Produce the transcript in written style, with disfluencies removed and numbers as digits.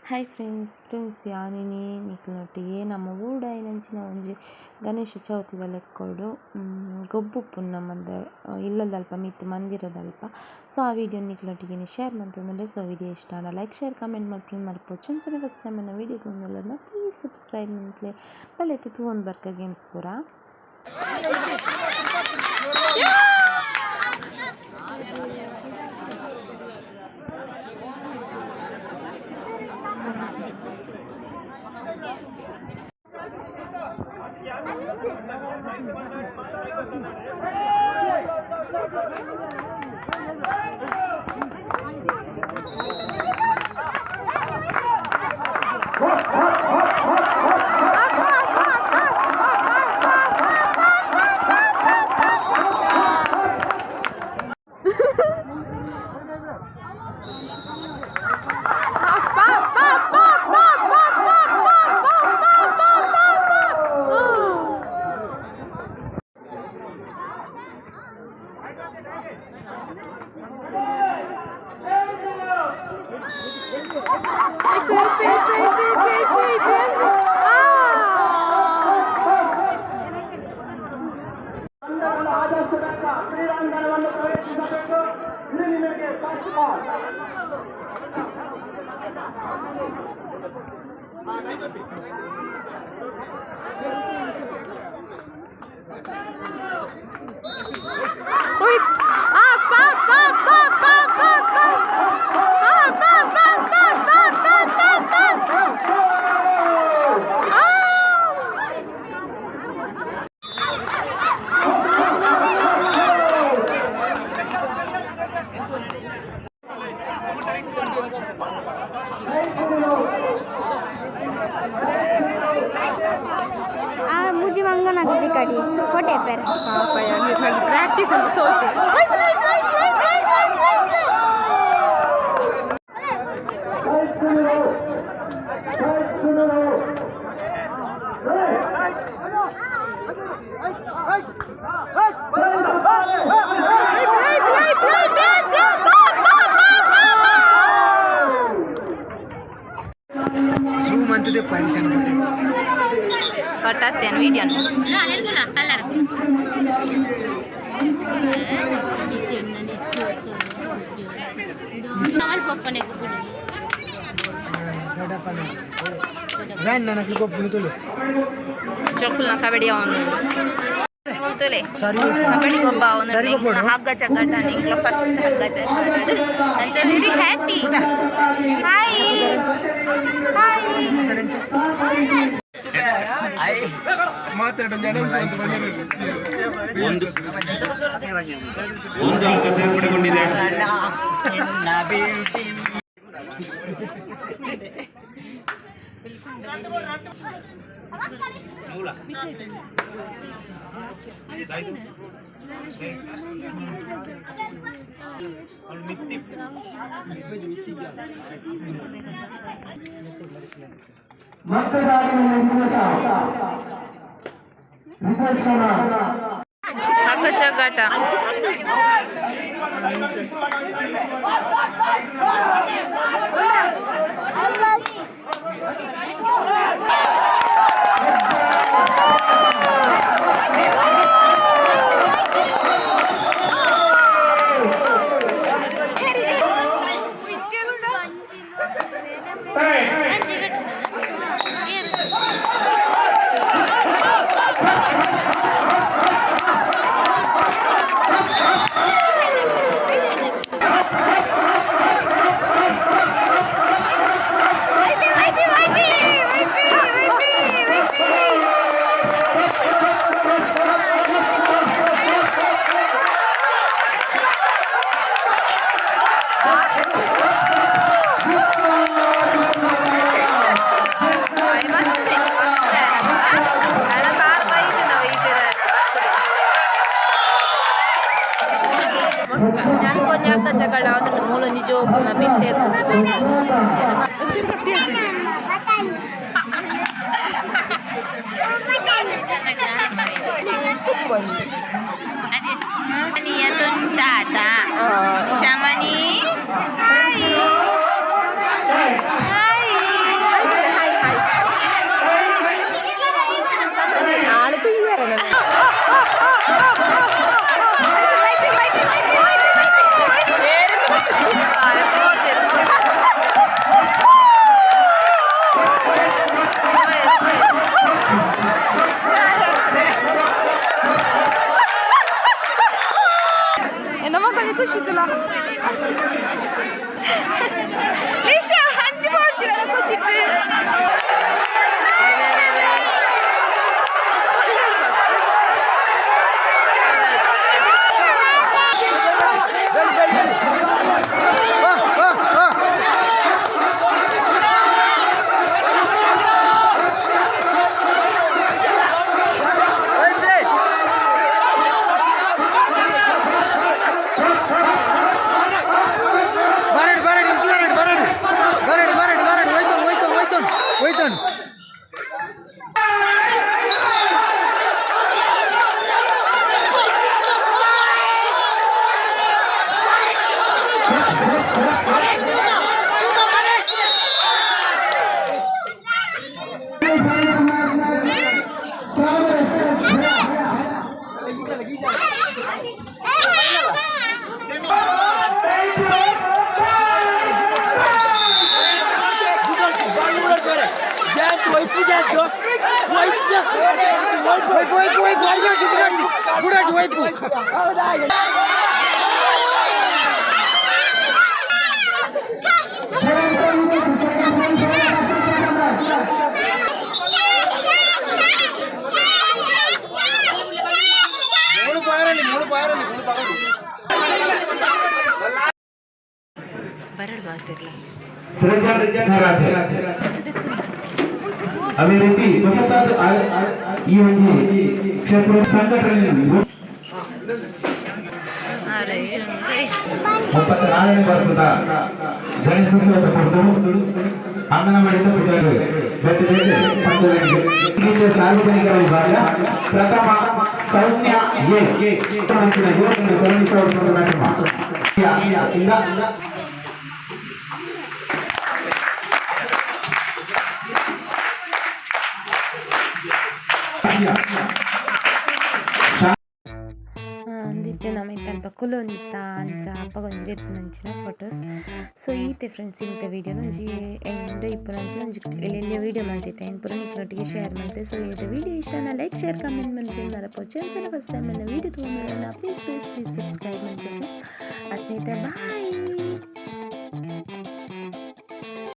Hi friends ಯಾನಿನಿ ನಿಕ್ಲೊಟ್ಟಿಗೆ ನಮ್ಮ ಊಡಾಯಿನಂಚಿನ ಒಂಜಿ Ganesha ಚೌತಿದ ಲೆಕ್ಕೋಡು ಗೊಬ್ಬುಪ್ಪುನು ನಮ್ಮದ ಇಲ್ಲದಲ್ಪ ಮಿತ್ತು ಮಂದಿರದಲ್ಪ. So ಆ ವಿಡಿಯೋ ನಿಕ್ಲೊಟ್ಟಿಗೆ ಶೇರ್ ಮಾಡ್ತಂದ್ರೆ ಸೊ ವಿಡಿಯೋ ಇಷ್ಟ ಆಂಡ ಲೈಕ್ ಶೇರ್ ಕಮೆಂಟ್ ಮಾಡ್ಕೊಂಡು ಮರ್ಪೋಚು ಅಂಚನೆ ಫಸ್ಟ್ ಟೈಮ್ ನನ್ನ ವಿಡಿಯೋ ತೊಂದಲ್ಲ ಪ್ಲೀಸ್ ಸಬ್ಸ್ಕ್ರೈಬ್ ಮಾಡ್ಲಿ ಬಲ್ಲೆತ್ತು ತೂವೊಂದು ಬರ್ಕ ಗೇಮ್ಸ್ ಪೂರ. ಕ್ರೀಡಾಂಗಣವನ್ನು ಪ್ರವೇಶಿಸಬೇಕು. ಇದು ನಿಮಗೆ ಫಸ್ಟ್ ಬಾಲ್. मुझे मंगना दीदी कड़ी कोटे पर पापा यार मैं थोड़ी प्रैक्टिस हम सोते zoom antade ಪರಿಸನ ಕೊಟ್ಟೆ ಕಟ್ಟತ್ತೇನು ವಿಡಿಯೋನ ಚೊಕ್ಕುಲ್ನ ಕಬಡ್ಡಿ ಅವನು ಕಬಡ್ಡಿ ಗೊಬ್ಬ ಅವನು ಹಗ್ಗ ಚಕಟ ನಿಂಗ್ಲ ಫಸ್ಟ್ ಹಗ್ಗ ಚಕಟ ಅಂಚಲ್ಲಿ ಹ್ಯಾಪಿ ಹಾಯ್ ಹಾಯ್ ಮಾತಾಡೋ ಜನ ಒಂದು ಅಂಕ ಸೇರ್ಪಡೆಗೊಂಡಿದೆ. ಹಗ್ಗ ಚಕಟ ഞാൻ കൊഞ്ഞാക്ക ചക്കട അതിന് മൂള് നിജോ ಬಿಟ್ಟೆ Shamani. Hai. Hai. ಬರಡ್ ಮಾತಿರ್ಲ ಅದೇ ರೀತಿ ಈ ಒಂದು ಕ್ಷೇತ್ರದ ಸಂಘಟನೆಯಲ್ಲಿ 34ನೇ ವರ್ಷದ ಗಣೇಶೋತ್ಸವದ ಕುರಿತು ಅಂಗನವಾಡಿ ಸಾರ್ವಜನಿಕರ ವಿಭಾಗ ಪ್ರಥಮ ಸೌಮ್ಯ ಅಂದಿತ್ತೆ ನಮಗೆ ಅಲ್ಪ ಕುಲೊಂದಿತ್ತ ಅಂಚ ಅಪ್ಪಗೊಂದು ನಂಚಿನ ಫೋಟೋಸ್ ಸೊ ಈತೆ ಫ್ರೆಂಡ್ಸ್ ಇಂಥ ವೀಡಿಯೋನ ಒಂಜಿ ಎಂಡ್ ಇಪ್ಪು ನಂಚಿನ ಒಂಜಿ ಎಲ್ಲೆಲ್ಲ ವೀಡಿಯೋ ಮಾಡ್ತೈತೆ ಏನು ಪೂರ ನಿಕ್ನೊಟ್ಟಿಗೆ ಶೇರ್ ಮಾಡ್ತೆ ಸೊ ಇದು ವೀಡಿಯೋ ಇಷ್ಟನ ಲೈಕ್ ಶೇರ್ ಕಮೆಂಟ್ ಮಾಡ್ತೀನಿ ಮರಪೋ ಚಂಚಲ ಫಸ್ಟ್ ಟೈಮ್ ನನ್ನ ವೀಡಿಯೋ ತೊಗೊಂಡ್ರೆ ಪ್ಲೀಸ್ ಸಬ್ಸ್ಕ್ರೈಬ್ ಮಾಡ್ತೀನಿ ಫ್ರೆಂಡ್ಸ್ ಅದ್ನೈತೆ ಬಾಯ್.